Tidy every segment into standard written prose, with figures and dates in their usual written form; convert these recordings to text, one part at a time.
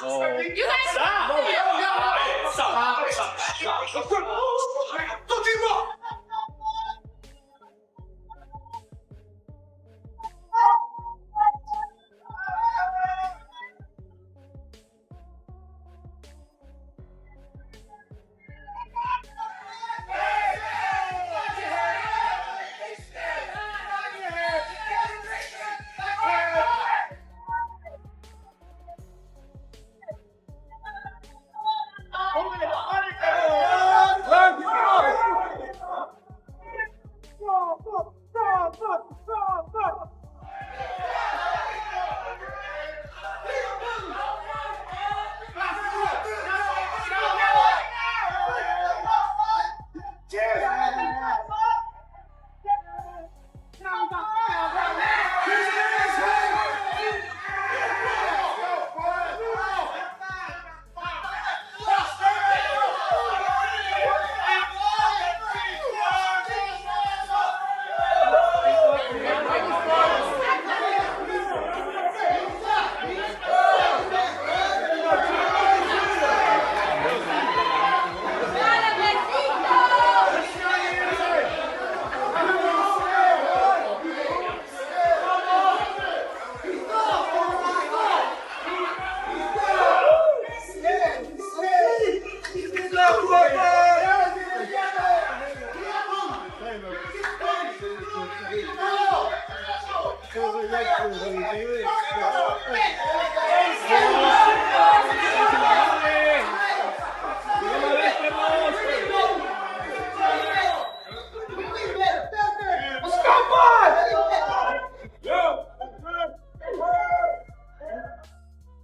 You guys stop!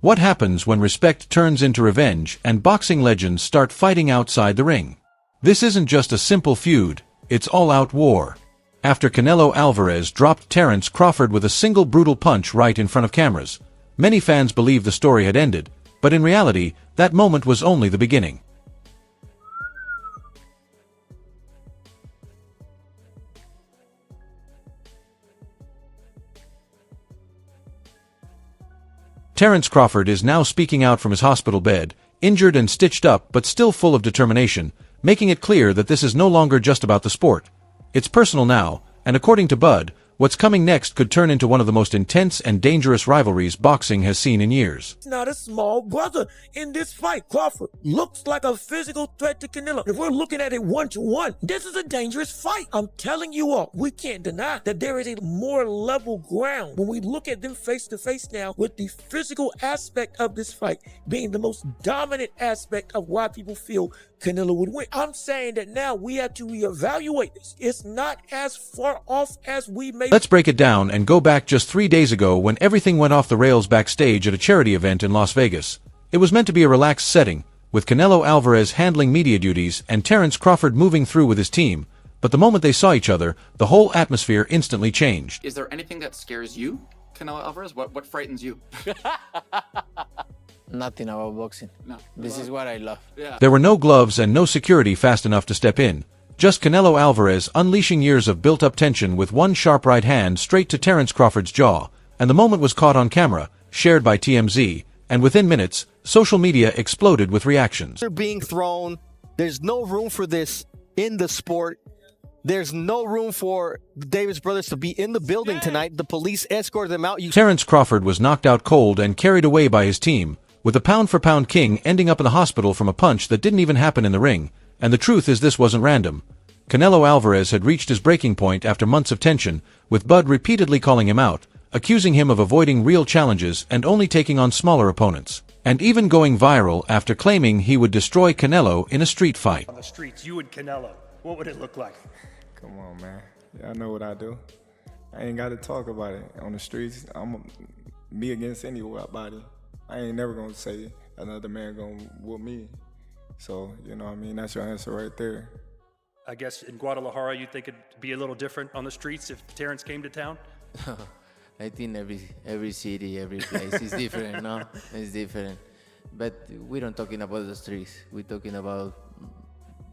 What happens when respect turns into revenge and boxing legends start fighting outside the ring? This isn't just a simple feud, it's all-out war. After Canelo Alvarez dropped Terence Crawford with a single brutal punch right in front of cameras, many fans believed the story had ended, but in reality, that moment was only the beginning. Terence Crawford is now speaking out from his hospital bed, injured and stitched up but still full of determination, making it clear that this is no longer just about the sport. It's personal now, and according to Bud, what's coming next could turn into one of the most intense and dangerous rivalries boxing has seen in years. Not a small brother in this fight. Crawford looks like a physical threat to Canelo. If we're looking at it 1-to-1, this is a dangerous fight. I'm telling you all, we can't deny that there is a more level ground when we look at them face to face now, with the physical aspect of this fight being the most dominant aspect of why people feel Canelo would win. I'm saying that now we have to reevaluate this. It's not as far off as we may. Let's break it down and go back just 3 days ago when everything went off the rails backstage at a charity event in Las Vegas. It was meant to be a relaxed setting, with Canelo Alvarez handling media duties and Terence Crawford moving through with his team, but the moment they saw each other, the whole atmosphere instantly changed. Is there anything that scares you, Canelo Alvarez? What frightens you? Nothing about boxing. No. This is what I love. Yeah. There were no gloves and no security fast enough to step in. Just Canelo Alvarez unleashing years of built-up tension with one sharp right hand straight to Terence Crawford's jaw, and the moment was caught on camera, shared by TMZ, and within minutes, social media exploded with reactions. They're being thrown. There's no room for this in the sport. There's no room for the Davis brothers to be in the building tonight. The police escorted them out. Terence Crawford was knocked out cold and carried away by his team, with the pound-for-pound king ending up in the hospital from a punch that didn't even happen in the ring. And the truth is this wasn't random. Canelo Alvarez had reached his breaking point after months of tension, with Bud repeatedly calling him out, accusing him of avoiding real challenges and only taking on smaller opponents, and even going viral after claiming he would destroy Canelo in a street fight. On the streets, you and Canelo, what would it look like? Come on, man. Y'all know what I do. I ain't got to talk about it. On the streets, I'm me against anybody. I ain't never going to say another man going to whoop me. So, you know what I mean? That's your answer right there. I guess in Guadalajara, you think it'd be a little different on the streets if Terence came to town? I think every city, every place is different, no? It's different. But we don't talking about the streets. We're talking about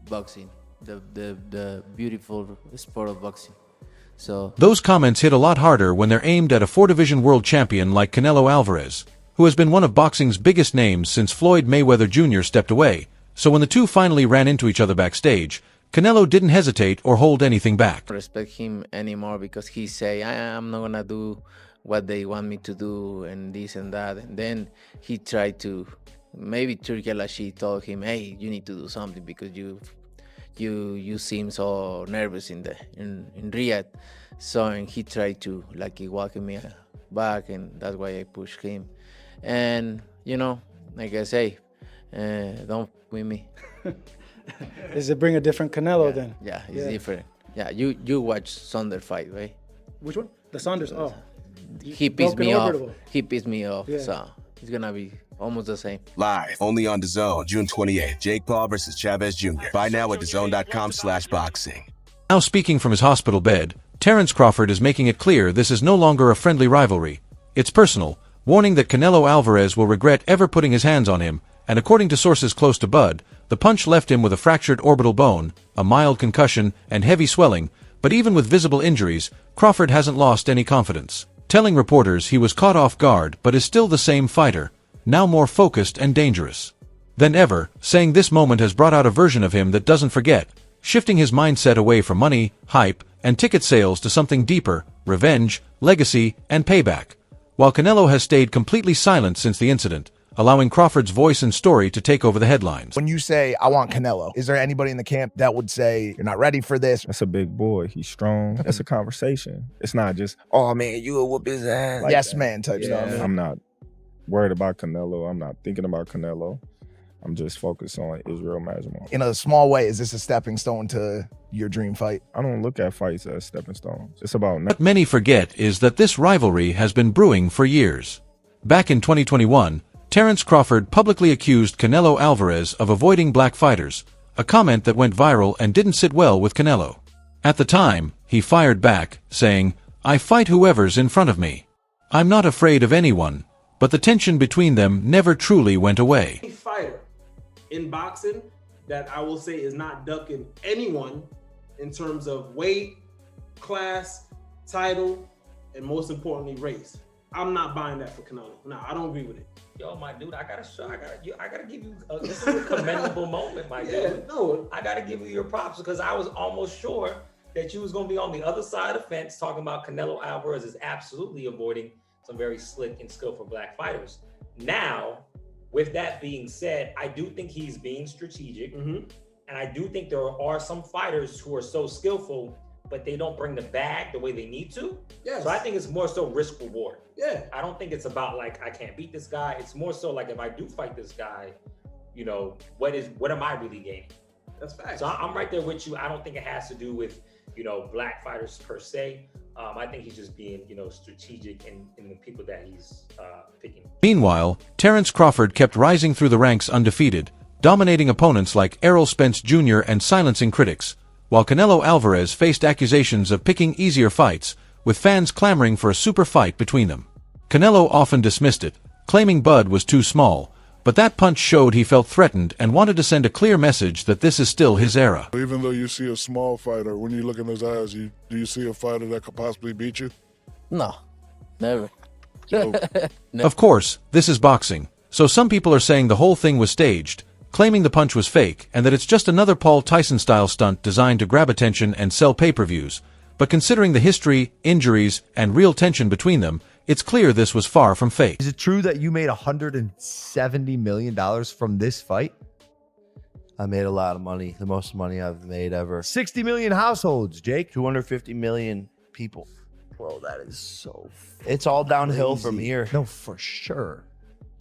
boxing, the beautiful sport of boxing. So those comments hit a lot harder when they're aimed at a 4-division world champion like Canelo Alvarez, who has been one of boxing's biggest names since Floyd Mayweather Jr. stepped away, so when the two finally ran into each other backstage, Canelo didn't hesitate or hold anything back. I don't respect him anymore because he say, I'm not gonna do what they want me to do and this and that. And then he tried to, maybe Turki Al-Ashi told him, hey, you need to do something because you seem so nervous in Riyadh. So and he tried to like walk me back, and that's why I pushed him. And like I say, don't with me. Does it bring a different Canelo then? Yeah, it's different. Yeah, you watch Saunders fight, right? Which one? The Saunders. Oh, he pissed me off. Orbital. He pissed me off. Yeah. So it's gonna be almost the same. Live, only on DAZN, June 28th. Jake Paul versus Chavez Jr. Buy now at DAZN.com/boxing. Now speaking from his hospital bed, Terence Crawford is making it clear this is no longer a friendly rivalry. It's personal, warning that Canelo Alvarez will regret ever putting his hands on him, and according to sources close to Bud, the punch left him with a fractured orbital bone, a mild concussion, and heavy swelling, but even with visible injuries, Crawford hasn't lost any confidence, telling reporters he was caught off guard but is still the same fighter, now more focused and dangerous than ever, saying this moment has brought out a version of him that doesn't forget, shifting his mindset away from money, hype, and ticket sales to something deeper, revenge, legacy, and payback. While Canelo has stayed completely silent since the incident, allowing Crawford's voice and story to take over the headlines. When you say, I want Canelo, is there anybody in the camp that would say, you're not ready for this? That's a big boy. He's strong. That's a conversation. It's not just, oh man, you'll whoop his ass. Like yes, that. man type stuff. I'm not worried about Canelo. I'm not thinking about Canelo. I'm just focused on Israel Majumdar. In a small way, is this a stepping stone to your dream fight? I don't look at fights as stepping stones. It's about... What many forget is that this rivalry has been brewing for years. Back in 2021, Terence Crawford publicly accused Canelo Alvarez of avoiding black fighters, a comment that went viral and didn't sit well with Canelo. At the time, he fired back, saying, "I fight whoever's in front of me. I'm not afraid of anyone," but the tension between them never truly went away. Fighter in boxing that I will say is not ducking anyone in terms of weight, class, title, and most importantly, race. I'm not buying that for Canelo. No, I don't agree with it. Yo, my dude, I gotta give you. This is a commendable moment, my dude. No, I gotta give you your props because I was almost sure that you was gonna be on the other side of the fence talking about Canelo Alvarez is absolutely avoiding some very slick and skillful black fighters. Now, with that being said, I do think he's being strategic, and I do think there are some fighters who are so skillful, but they don't bring the bag the way they need to. Yes. So I think it's more so risk reward. Yeah. I don't think it's about like, I can't beat this guy. It's more so like, if I do fight this guy, what am I really gaining? That's facts. So I'm right there with you. I don't think it has to do with, black fighters per se. I think he's just being, strategic in the people that he's picking. Meanwhile, Terence Crawford kept rising through the ranks undefeated, dominating opponents like Errol Spence Jr. and silencing critics, while Canelo Alvarez faced accusations of picking easier fights, with fans clamoring for a super fight between them. Canelo often dismissed it, claiming Bud was too small, but that punch showed he felt threatened and wanted to send a clear message that this is still his era. Even though you see a small fighter, when you look in his eyes, do you see a fighter that could possibly beat you? No, never. So, No. Of course, this is boxing, so some people are saying the whole thing was staged, claiming the punch was fake and that it's just another Paul Tyson-style stunt designed to grab attention and sell pay-per-views. But considering the history, injuries, and real tension between them, it's clear this was far from fake. Is it true that you made $170 million from this fight? I made a lot of money, the most money I've made ever. 60 million households, Jake. 250 million people. Bro, that is so It's all downhill crazy. from here. No, for sure.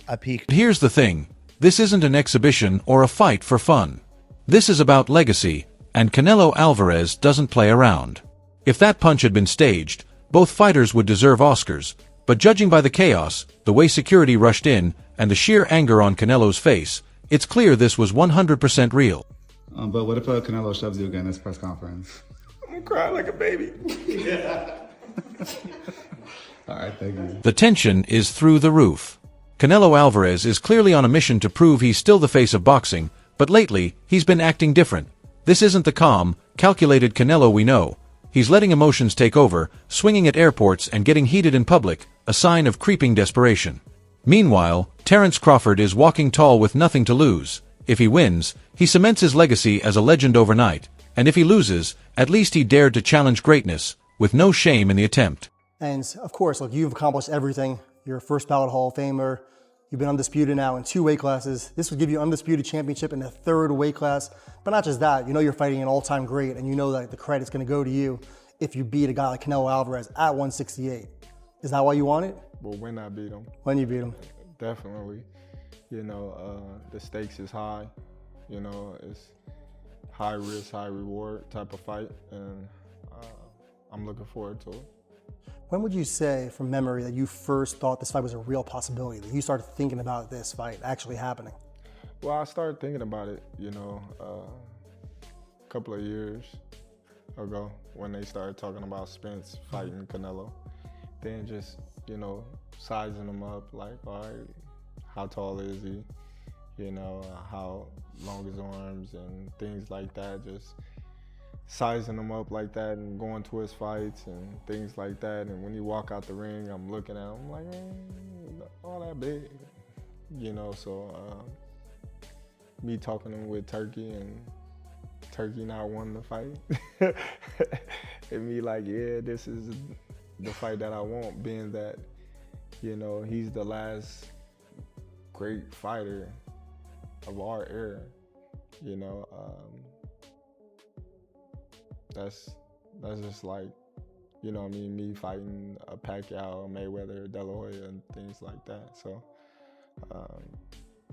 I peaked. But here's the thing. This isn't an exhibition or a fight for fun. This is about legacy, and Canelo Alvarez doesn't play around. If that punch had been staged, both fighters would deserve Oscars, but judging by the chaos, the way security rushed in, and the sheer anger on Canelo's face, it's clear this was 100% real. But what if Canelo shoves you again in this press conference? I'm gonna cry like a baby. All right, thank you. The tension is through the roof. Canelo Alvarez is clearly on a mission to prove he's still the face of boxing, but lately, he's been acting different. This isn't the calm, calculated Canelo we know. He's letting emotions take over, swinging at airports and getting heated in public, a sign of creeping desperation. Meanwhile, Terence Crawford is walking tall with nothing to lose. If he wins, he cements his legacy as a legend overnight, and if he loses, at least he dared to challenge greatness, with no shame in the attempt. And of course, look, you've accomplished everything. You're a first ballot Hall of Famer. You've been undisputed now in 2 weight classes. This would give you an undisputed championship in the 3rd weight class. But not just that, you know you're fighting an all-time great, and you know that the credit's gonna go to you if you beat a guy like Canelo Alvarez at 168. Is that why you want it? But when I beat him. When you beat him. Definitely. You know, the stakes is high. You know, it's high risk, high reward type of fight, and I'm looking forward to it. When would you say, from memory, that you first thought this fight was a real possibility, that you started thinking about this fight actually happening? Well, I started thinking about it, you know, a couple of years ago when they started talking about Spence fighting Canelo. Then just, you know, sizing him up, like, all right, how tall is he? You know, how long his arms and things like that, just sizing him up like that and going to his fights and things like that. And when he walk out the ring, I'm looking at him, I'm like, all that big, you know. So me talking to him with Turkey and Turkey not wanting to fight, and me like, yeah, this is the fight that I want, being that, you know, he's the last great fighter of our era, you know. That's just like, you know what I mean, me fighting a Pacquiao, Mayweather, De La Hoya, and things like that. So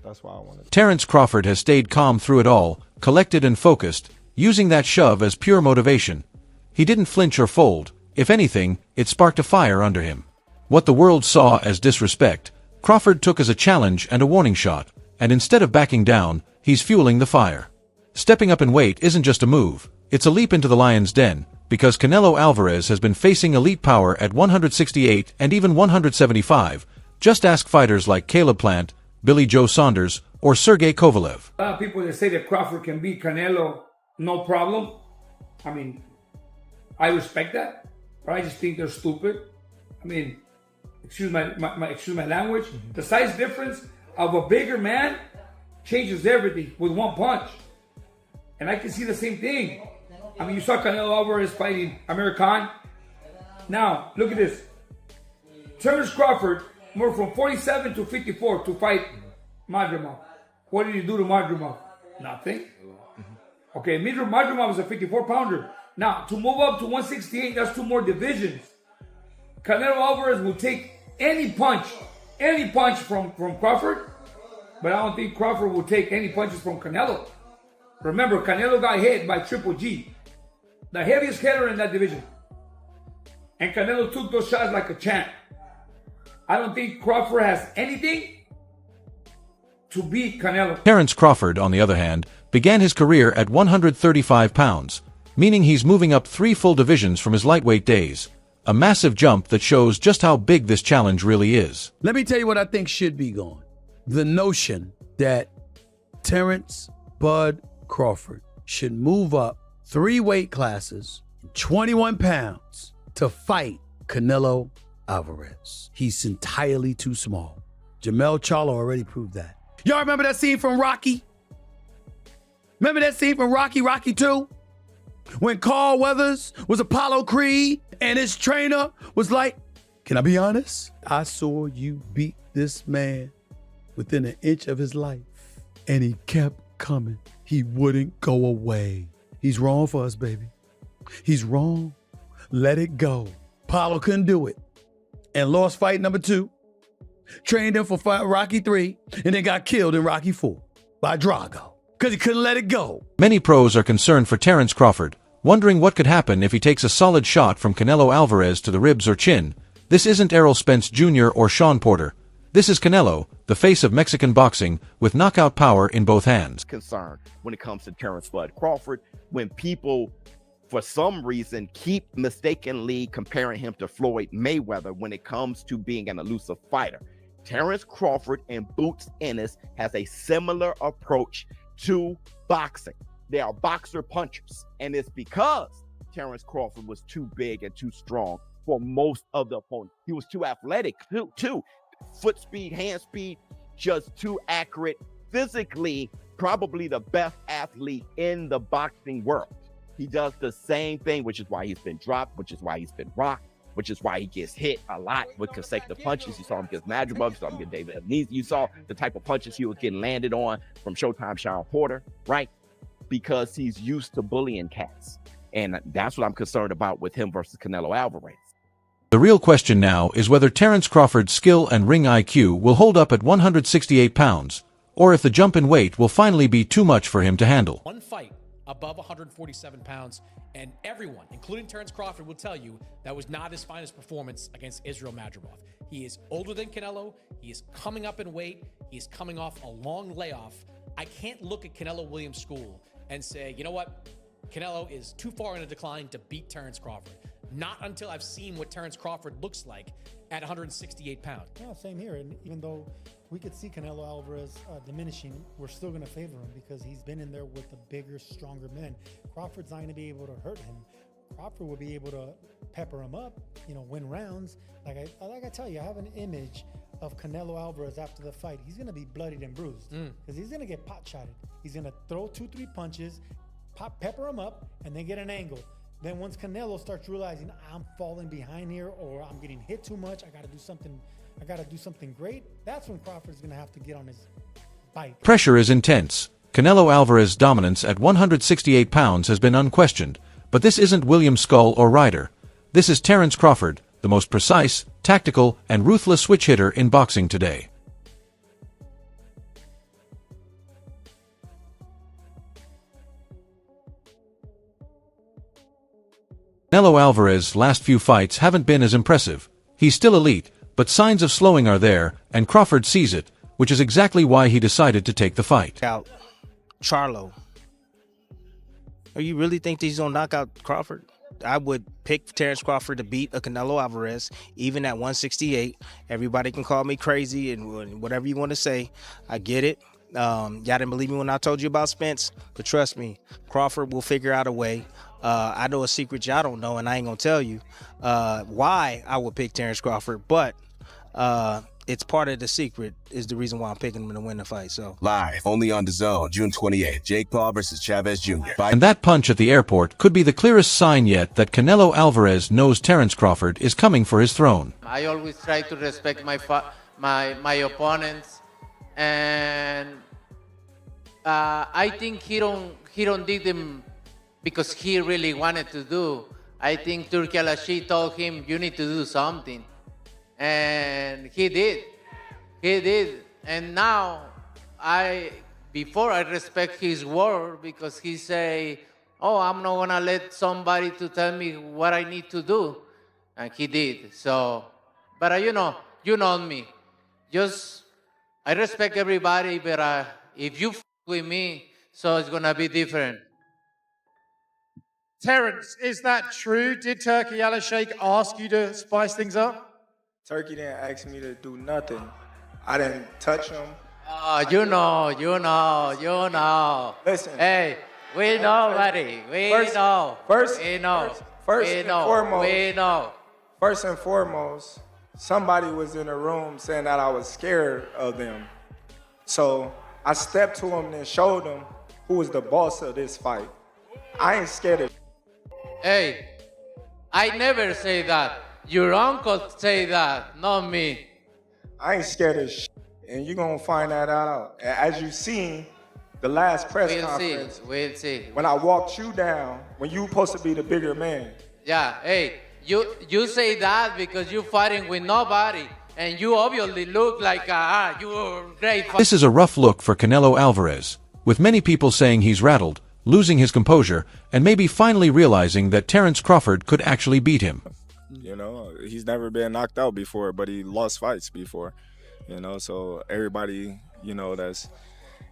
that's why I wanted to. Terence Crawford has stayed calm through it all, collected and focused, using that shove as pure motivation. He didn't flinch or fold. If anything, it sparked a fire under him. What the world saw as disrespect, Crawford took as a challenge and a warning shot, and instead of backing down, he's fueling the fire. Stepping up in weight isn't just a move, it's a leap into the lion's den, because Canelo Alvarez has been facing elite power at 168 and even 175. Just ask fighters like Caleb Plant, Billy Joe Saunders, or Sergey Kovalev. A lot of people that say that Crawford can beat Canelo, no problem. I mean, I respect that, but I just think they're stupid. I mean, excuse my language. The size difference of a bigger man changes everything with one punch. And I can see the same thing. I mean, you saw Canelo Alvarez fighting Amir Khan. Now, look at this. Terence Crawford moved from 47 to 54 to fight Madrimov. What did he do to Madrimov? Nothing. Okay, Madrimov was a 54-pounder. Now, to move up to 168, that's 2 more divisions. Canelo Alvarez will take any punch from Crawford, but I don't think Crawford will take any punches from Canelo. Remember, Canelo got hit by Triple G, the heaviest hitter in that division. And Canelo took those shots like a champ. I don't think Crawford has anything to beat Canelo. Terence Crawford, on the other hand, began his career at 135 pounds, meaning he's moving up 3 full divisions from his lightweight days. A massive jump that shows just how big this challenge really is. Let me tell you what I think should be gone. The notion that Terence Bud Crawford should move up 3 weight classes, 21 pounds, to fight Canelo Alvarez. He's entirely too small. Jamel Charlo already proved that. Y'all remember that scene from Rocky? Remember that scene from Rocky 2? When Carl Weathers was Apollo Creed and his trainer was like, can I be honest? I saw you beat this man within an inch of his life. And he kept coming. He wouldn't go away. He's wrong for us, baby. He's wrong. Let it go. Apollo couldn't do it and lost fight number 2. Trained him for Rocky 3 and then got killed in Rocky 4 by Drago because he couldn't let it go. Many pros are concerned for Terence Crawford, wondering what could happen if he takes a solid shot from Canelo Alvarez to the ribs or chin. This isn't Errol Spence Jr. or Sean Porter. This is Canelo, the face of Mexican boxing, with knockout power in both hands. Concern when it comes to Terence Bud Crawford, when people, for some reason, keep mistakenly comparing him to Floyd Mayweather when it comes to being an elusive fighter. Terence Crawford and Boots Ennis has a similar approach to boxing. They are boxer punchers, and it's because Terence Crawford was too big and too strong for most of the opponents. He was too athletic too. foot speed, hand speed, just too accurate. Physically, probably the best athlete in the boxing world. He does the same thing, which is why he's been dropped, which is why he's been rocked, which is why he gets hit a lot with consecutive punches. You saw him against Madrigal, you saw him against David Amnesia. You saw the type of punches he was getting landed on from Showtime Sean Porter, right? Because he's used to bullying cats. And that's what I'm concerned about with him versus Canelo Alvarez. The real question now is whether Terence Crawford's skill and ring IQ will hold up at 168 pounds, or if the jump in weight will finally be too much for him to handle. One fight above 147 pounds, and everyone, including Terence Crawford, will tell you that was not his finest performance against Israel Madrimov. He is older than Canelo. He is coming up in weight. He is coming off a long layoff. I can't look at Canelo Williams' school and say, you know what? Canelo is too far in a decline to beat Terence Crawford. Not until I've seen what Terence Crawford looks like at 168 pounds. Yeah, same here. And even though we could see Canelo Alvarez diminishing, we're still going to favor him because he's been in there with the bigger, stronger men. Crawford's not going to be able to hurt him. Crawford will be able to pepper him up, win rounds. Like I tell you, I have an image of Canelo Alvarez after the fight. He's going to be bloodied and bruised because he's going to get pot-shotted. He's going to throw 2-3 punches, pepper him up, and then get an angle. Then once Canelo starts realizing I'm falling behind here or I'm getting hit too much, I got to do something great. That's when Crawford's going to have to get on his bike. Pressure is intense. Canelo Alvarez's dominance at 168 pounds has been unquestioned, but this isn't William Skull or Ryder. This is Terence Crawford, the most precise, tactical, and ruthless switch hitter in boxing today. Canelo Alvarez's last few fights haven't been as impressive. He's still elite, but signs of slowing are there, and Crawford sees it, which is exactly why he decided to take the fight. Out Charlo. Or you really think that he's gonna knock out Crawford? I would pick Terence Crawford to beat a Canelo Alvarez, even at 168. Everybody can call me crazy and whatever you want to say. I get it. Y'all didn't believe me when I told you about Spence, but trust me, Crawford will figure out a way. I know a secret y'all don't know, and I ain't gonna tell you why I would pick Terence Crawford, but it's part of the secret is the reason why I'm picking him to win the fight. So Live, only on DAZN, June 28th, Jake Paul versus Chavez Jr. And that punch at the airport could be the clearest sign yet that Canelo Alvarez knows Terence Crawford is coming for his throne. I always try to respect my opponents, and I think he don't did them because he really wanted to do. I think Turki Al-Rashid told him, you need to do something. And he did. He did. And now, before I respect his word because he say, oh, I'm not gonna let somebody to tell me what I need to do. And he did. So, but you know me. I respect everybody, but if you with me, so it's gonna be different. Terence, is that true? Did Turki Al-Rashid ask you to spice things up? Turkey didn't ask me to do nothing. I didn't touch him. You know. Listen. Hey, we know, buddy. We know. First and foremost, somebody was in the room saying that I was scared of them. So I stepped to him and showed him who was the boss of this fight. I ain't scared of. Hey, I never say that. Your uncle say that, not me. I ain't scared of shit, and you're gonna find that out. As you seen, the last press conference. We'll see. When I walked you down, when you supposed to be the bigger man. Yeah, hey, you say that because you're fighting with nobody, and you obviously look like you're great. This is a rough look for Canelo Alvarez, with many people saying he's rattled, losing his composure, and maybe finally realizing that Terence Crawford could actually beat him. He's never been knocked out before, but he lost fights before, so everybody, that's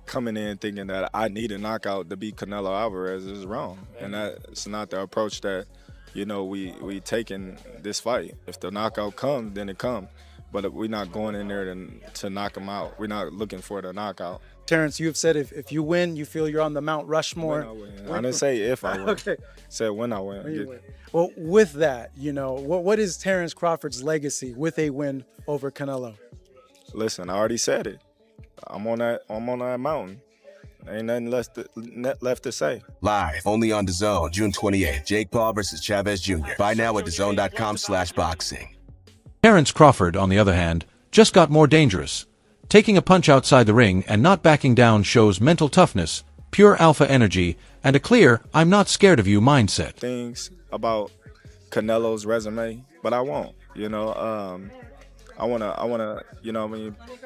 coming in thinking that I need a knockout to beat Canelo Alvarez is wrong. And that's not the approach that, we take in this fight. If the knockout comes, then it comes. But we're not going in there to knock him out. We're not looking for the knockout. Terence, you've said if you win, you feel you're on the Mount Rushmore. When I win. I didn't say if I win. Okay. Said when I win. When you win. Well, with that, what is Terence Crawford's legacy with a win over Canelo? Listen, I already said it. I'm on that mountain. Ain't nothing left to say. Live only on DAZN, June 28th. Jake Paul versus Chavez Jr. Buy now at DAZN.com/boxing. Terence Crawford, on the other hand, just got more dangerous. Taking a punch outside the ring and not backing down shows mental toughness, pure alpha energy, and a clear "I'm not scared of you" mindset. Things about Canelo's resume, but I won't. I wanna,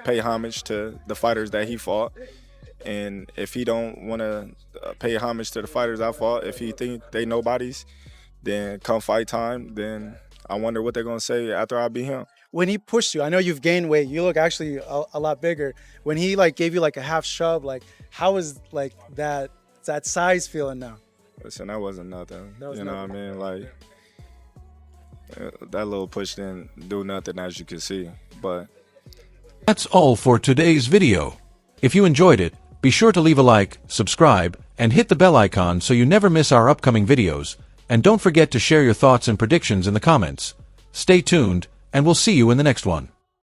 pay homage to the fighters that he fought. And if he don't want to pay homage to the fighters I fought, if he think they nobodies, then come fight time, then I wonder what they're going to say after I beat him. When he pushed you, I know you've gained weight. You look actually a lot bigger. When he gave you a half shove, how is that size feeling now? Listen, that wasn't nothing. What I mean? That little push didn't do nothing, as you can see. But that's all for today's video. If you enjoyed it, be sure to leave a like, subscribe, and hit the bell icon so you never miss our upcoming videos. And don't forget to share your thoughts and predictions in the comments. Stay tuned, and we'll see you in the next one.